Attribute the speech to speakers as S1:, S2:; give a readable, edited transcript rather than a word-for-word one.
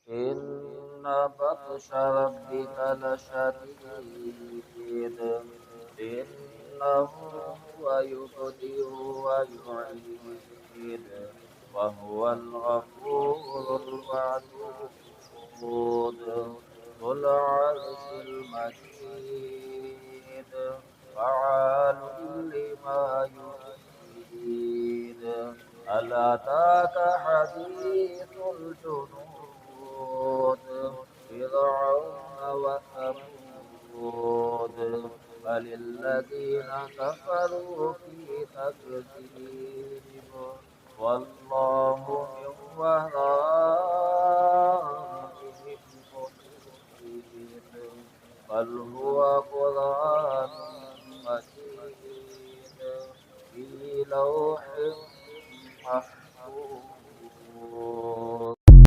S1: إن بطش ربك لشديد إنه هو يبدئ ويعيد وهو الغفور الودود ذو العرش المجيد فعال لما يريد هل أتاك حديث الجنود فرعون وثمود بل الذين كفروا في تكذيب والله من ورائهم محيط بل هو